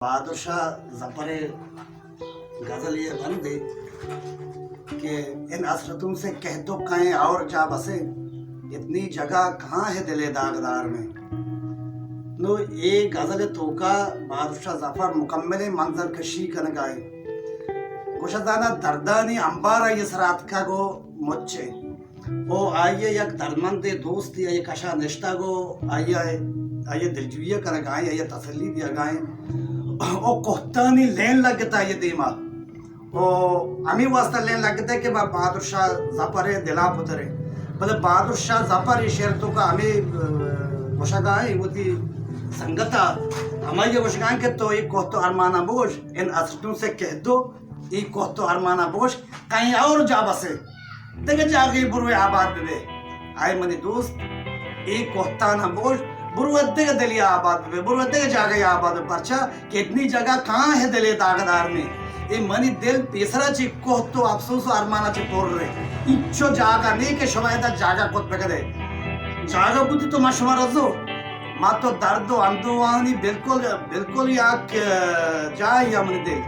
बहादुर शाह ज़फ़र गज़ल ये बन दे कि इन असरतों से कह दो कहें और जा बसे, इतनी जगह कहाँ है दिले दागदार में। नो ये गज़ल तोका बहादुर शाह ज़फ़र मुकम्मल मंजर कशी कन गाए गोशदाना दर्दानी अंबारा ये सरात का गो मुच्चे ओ आइए यक दर्दमंद दोस्त ये कशा निश्ता गो आइए दिलजुइया कर गाएं, आइए तसल्ली दिया गाएं ओ कोहतानी लेन लगता ये दिमाग ओ अमी वास्ता लेन लगता है कि बहादुर शाह ज़फ़र दिला पुतरे मतलब बहादुर शाह ज़फ़र शेर तो का हमें गोशगाएं वो थी संगता हमारे गोशगाएं के तो ये कोहतो अरमाना बोश इन असटों से कह दो ये कोहतो अरमाना बोश कहीं और जा बसे देखे जाके बुरवे आबाद बे आए मनी दोस्त ये कोहता ना बोश बुरवद्दे के दलिया आबाद में बुरवद्दे के जागे आबाद में परचा कि इतनी जगह कहाँ है दिले दागदार में ये मनी दिल पेसरा ची कोह तो अफसोस अरमाना ची पोर रहे इच्छो जागा नहीं के शवायदा जागा कोत पकड़े जागा बुद्धि तो मशमा रजो मा तो दर्दो अंदोवानी बिल्कुल बिल्कुल याक जाए या मनी दिल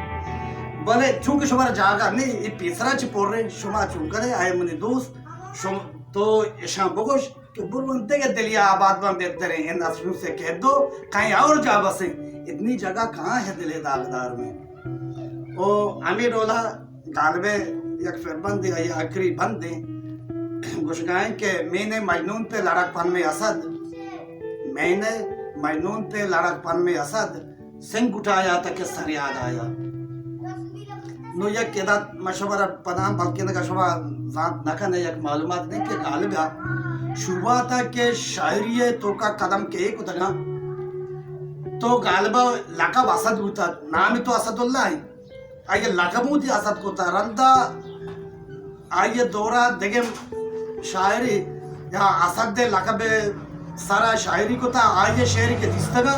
बोले चूंकि शुमारा जागा नहीं ये पेसरा ची पोर रहे शुमा चूंकरे आए मनी दोस्त शुम तो इशा बगोश कि बुरवंते के दिलिया आबाद में बेहतर है इन असलों से कह दो कहीं और जा बसे, इतनी जगह कहाँ है दिले दागदार में। ओ अमीर ओला गालबे एक फिर बंदे ये आखिरी बंदे गुशगाएं के मैंने मजनून पे लड़कपन में असद मैंने मजनून पे लड़कपन में असद सिंह उठाया था कि सर याद आया नो ये केदा मशवरा पदाम बल्कि न कशवा जात नखन एक मालूमात नहीं कि गालिबा शुरुआत के शायरी तो का कदम के एक उतना तो गालिबा लकब असद होता नाम तो असदुल्लाह है आइए लकब होती असद को था रंदा आइए दौरा देखे शायरी या असद दे लकब सारा शायरी को था आइए शायरी के दिस्तगा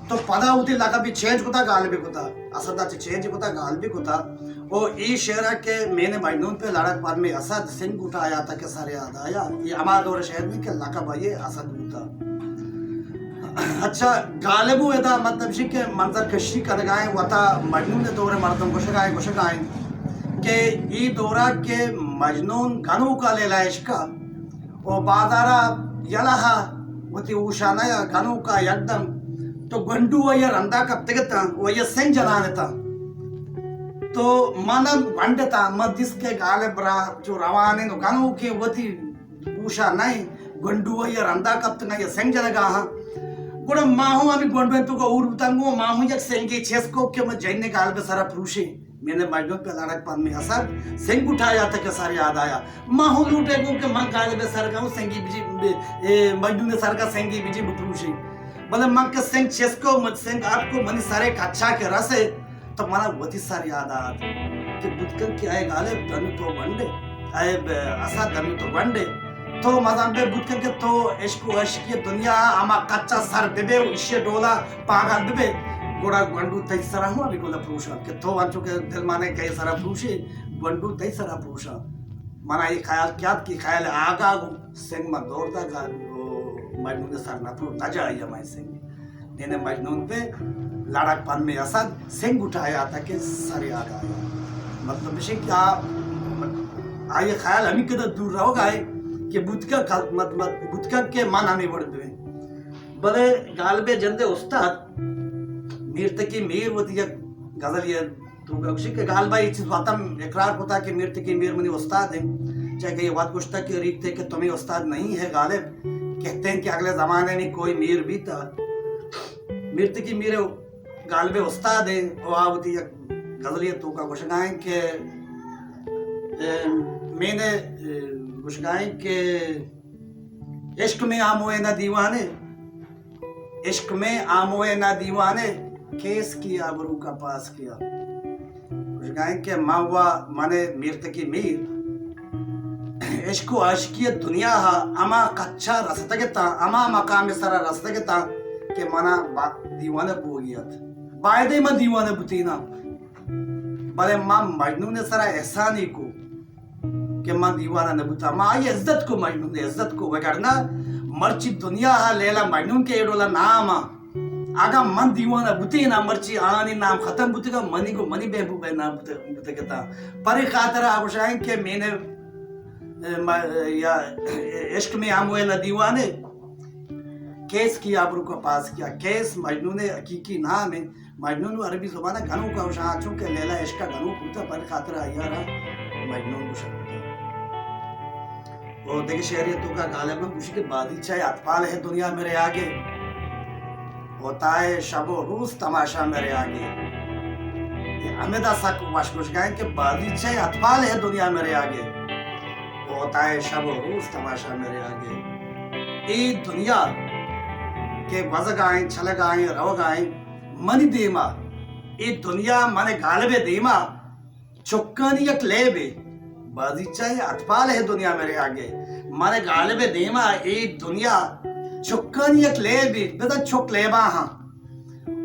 तो पदा होती लकब भी चेंज को था गालिबे को था असदा चेंज को था गालिबे को था वो ई शेरा के मैंने मजनून पे लड़कपन में असद सिंह उठाया था कि सर याद आया ये हमारे दौरे शहर में के लकब ये असद होता अच्छा गालिबो एदा मतलब शी के मंजर कशी कर गाए वता मजनून ने दौरे मर्दम को शगाए के ई दौरा के मजनून गनू का लेला इश्का वो बाजारा यलहा वती उशाना या गनू का एकदम तो गंडू वही रंदा कब तक वही सिंह जलाने था तो मन बंडता मदिस के गालिब जो रवाने नो गनो के वती उषा नहीं गंडू वही रंदा कब तक ये सिंह जलगा हां गुड़ माहू अभी गंडू तो को उड़ तंगो माहू एक सिंह के छेसको के मैं जैने गालिब सारा प्रूशे मैंने मजनून पे लड़कपन में असद सिंह उठाया था कि सर याद आया माहू लूटे को के मन गालिब सर का सिंगी बिजी मजनून सर का सिंगी बिजी प्रूशे बोले मन के सिंह छेसको मत सिंह आपको मनी सारे कच्चा के रसे तो मना वती सार याद आत कि बुदकन की आए गाले धनु तो बंडे आए असा धनु तो बंडे तो मजाम पे बुदकन के तो इश्क अश्क ये दुनिया आमा कच्चा सर बेबे इश्य डोला पागा बेबे गोड़ा गंडू तई सरा हुआ भी गोला पुरुषा के तो वांचो के दिल माने कई सरा पुरुषे गंडू तई सरा पुरुषा मना ये ख्याल क्या की ख्याल आगा सिंह में दौड़ता गा मजनून सर ना तो न जाए मैं सिंह मैंने मजनून पे लड़कपन में असद सिंह उठाया था कि सर याद आया मतलब विषय क्या आइए ख्याल हमें किधर दूर रहो गाए कि बुदका मतलब बुदका के मान हमें बढ़ दे बड़े गालबे जंदे उस्ताद मीरत की मीर होती है गजल ये तो कक्षी के गालबा ये चीज वातम इकरार होता कि मीरत की मीर मनी उस्ताद है चाहे कि ये बात कुश्ता की रीत थे कि तुम्हें उस्ताद नहीं है गालिब कहते हैं कि अगले जमाने में कोई मीर भी था मीरत की मीर गालिबे उस्ताद है और आवती गजलियत तो का गुशगाएं के मैंने गुशगाएं के इश्क में आमोए ना दीवाने इश्क में आमोए ना दीवाने केस किया आबरू का पास किया गुशगाएं के मावा माने मीरत की मीर इश्क आशिकियत दुनिया हा अमा कच्चा रस्तगता अमा मकाम सरा रस्तगता के मना दीवाने बोगियत बायदे में दीवाने बुतीना बले मां मजनून ने सरा एहसानी को कि मां दीवाना न बुता मां ये इज्जत को मजनून ने इज्जत को वगरना मर्ची दुनिया हा लेला मजनून के एडोला नामा आगा मन दीवाना बुते ना मर्ची आनी नाम खत्म बुते का मनी को मनी बेबू बे नाम बुते कहता परे खातर आवशाएं के मैंने या इश्क में आमुए ना दीवाने केस की आबरू को पास किया केस मजनू ने हकीकी नाम है मजनू अरबी जुबान घनू का उशा चूंकि लैला इश्क का घनू पूता पर खातर आया रहा मजनू को शब्द वो देखिए शहरियतों का गालिब में खुशी के बाद ही चाहे अतपाल है दुनिया मेरे आगे होता है शबो रोज तमाशा मेरे आगे ये अमेदा सक वशकुश गाय के बादीचे अतफाल है दुनिया मेरे आगे होता है शबो रोज तमाशा मेरे आगे ये दुनिया के वजगाएं छलगाएं रवगाएं मनी दीमा ये दुनिया मने गालबे दीमा चुक्कानी एक लेबे बादीचे अतफाल है दुनिया मेरे आगे मने गालबे दीमा ये दुनिया चुक्कानी एक ले भी बेटा चुक लेबा हाँ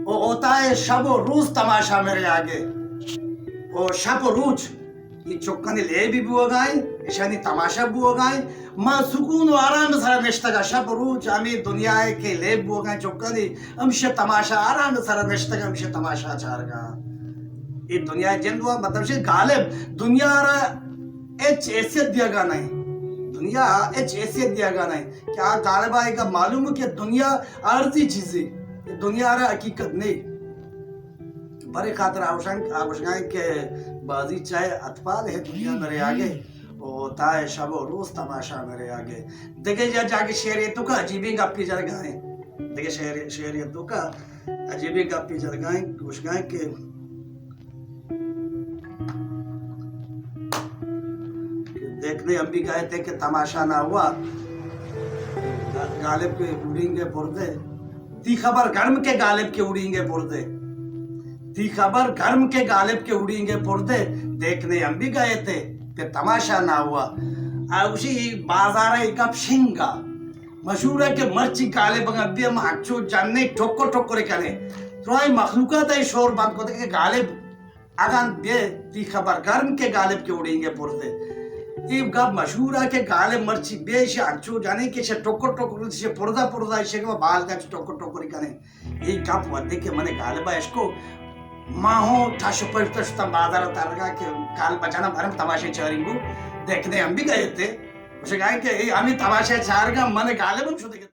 वो होता है शब रोज तमाशा मेरे आगे वो शब रोज ये चुक्कानी ले भी बुआ गाए इशानी तमाशा बुआ गाए माँ सुकून और आराम से निश्ता का शब रोज हमें दुनिया के ले बुआ गाए चुक्कानी हमसे तमाशा आराम से निश्ता का हमसे तमाशा चार का ये दुनिया जिंदवा मतलब से गालिब दुनिया रा एच ऐसे दिया गा नहीं दुनिया एच हैसियत दिया गा नहीं क्या गालिब आएगा मालूम है कि दुनिया आर्जी चीजें दुनिया रा हकीकत नहीं बड़े खातर आवश्यक के बाजी चाहे अतपाल है दुनिया मेरे आगे होता है शबो रोज तमाशा मेरे आगे देखे जाके शहरियतों का अजीबी गप्पी जरगाएं देखे शहरियतों का अजीबी गप्पी जरगाएं कुछ गाएं के देखने हम भी गए थे कि तमाशा ना हुआ गालिब के उड़ेंगे पुर्दे ती खबर गर्म के गालिब के उड़ेंगे पुर्दे ती खबर गर्म के गालिब के उड़ेंगे पुर्दे देखने हम भी गए थे कि तमाशा ना हुआ उसी बाजार एक शिंगा मशहूर है कि मर्ची गालिब अभी हम हक्चो जानने ठोको ठोको करे तो मखलूकत है शोर बंद को कि गालिब अगन दे ती खबर गर्म के गालिब के उड़ेंगे पुर्दे ये गप मशहूर है कि गाले मर्ची बेश अच्छो जाने के से टोको टोको से पुरदा इसे के बाल का टोको टोको रिकने ये गप वदे के मने गाले बा इसको माहो ठश पर तस्ता बाजार तरगा के काल बचाना भरम तमाशे चारिंगु देखने हम भी गए थे उसे कहा कि ये हमें तमाशे चारगा मने गाले बम